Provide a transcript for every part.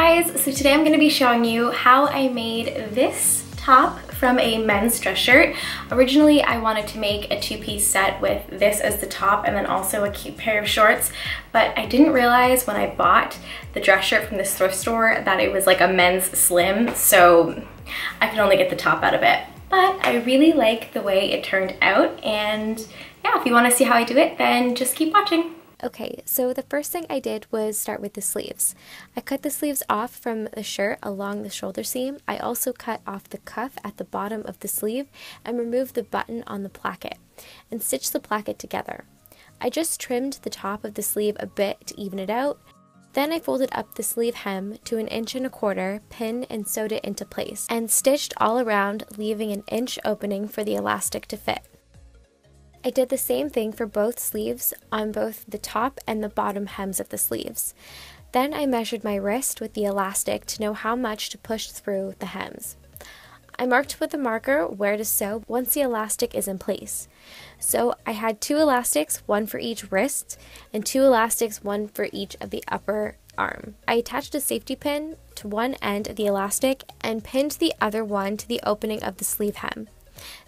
guys, so today I'm going to be showing you how I made this top from a men's dress shirt. Originally I wanted to make a two-piece set with this as the top and then also a cute pair of shorts, but I didn't realize when I bought the dress shirt from this thrift store that it was like a men's slim, so I could only get the top out of it. But I really like the way it turned out, and yeah, if you want to see how I do it, then just keep watching. Okay, so the first thing I did was start with the sleeves. I cut the sleeves off from the shirt along the shoulder seam. I also cut off the cuff at the bottom of the sleeve and removed the button on the placket and stitched the placket together. I just trimmed the top of the sleeve a bit to even it out. Then I folded up the sleeve hem to 1.25 inches, pinned and sewed it into place, and stitched all around, leaving an inch opening for the elastic to fit. I did the same thing for both sleeves on both the top and the bottom hems of the sleeves. Then I measured my wrist with the elastic to know how much to push through the hems. I marked with a marker where to sew once the elastic is in place. So I had 2 elastics, one for each wrist, and 2 elastics, one for each of the upper arm. I attached a safety pin to one end of the elastic and pinned the other one to the opening of the sleeve hem.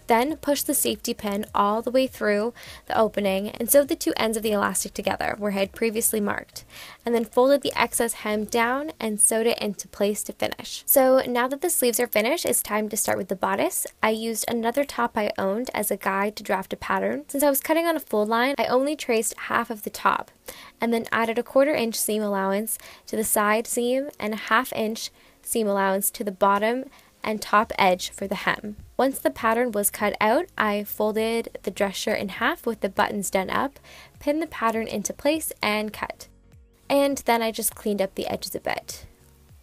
Then pushed the safety pin all the way through the opening and sewed the 2 ends of the elastic together where I had previously marked, and then folded the excess hem down and sewed it into place to finish. So now that the sleeves are finished, it's time to start with the bodice. I used another top I owned as a guide to draft a pattern. Since I was cutting on a fold line, I only traced half of the top and then added a 1/4 inch seam allowance to the side seam and a 1/2 inch seam allowance to the bottom and top edge for the hem. Once the pattern was cut out, I folded the dress shirt in half with the buttons done up, pinned the pattern into place, and cut. And then I just cleaned up the edges a bit.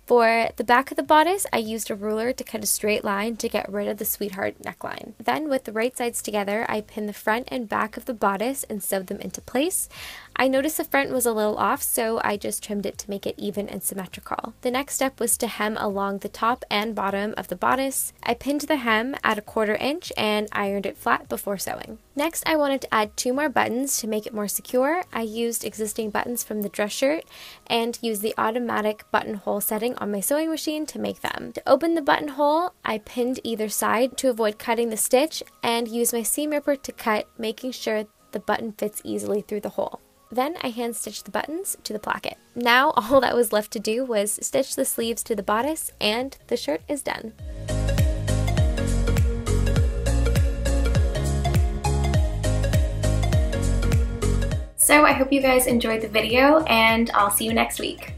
For the back of the bodice, I used a ruler to cut a straight line to get rid of the sweetheart neckline. Then with the right sides together, I pinned the front and back of the bodice and sewed them into place. I noticed the front was a little off, so I just trimmed it to make it even and symmetrical. The next step was to hem along the top and bottom of the bodice. I pinned the hem at a 1/4 inch and ironed it flat before sewing. Next, I wanted to add 2 more buttons to make it more secure. I used existing buttons from the dress shirt and used the automatic buttonhole setting on my sewing machine to make them. To open the buttonhole, I pinned either side to avoid cutting the stitch and used my seam ripper to cut, making sure the button fits easily through the hole. Then I hand stitched the buttons to the placket. Now all that was left to do was stitch the sleeves to the bodice and the shirt is done. So I hope you guys enjoyed the video, and I'll see you next week.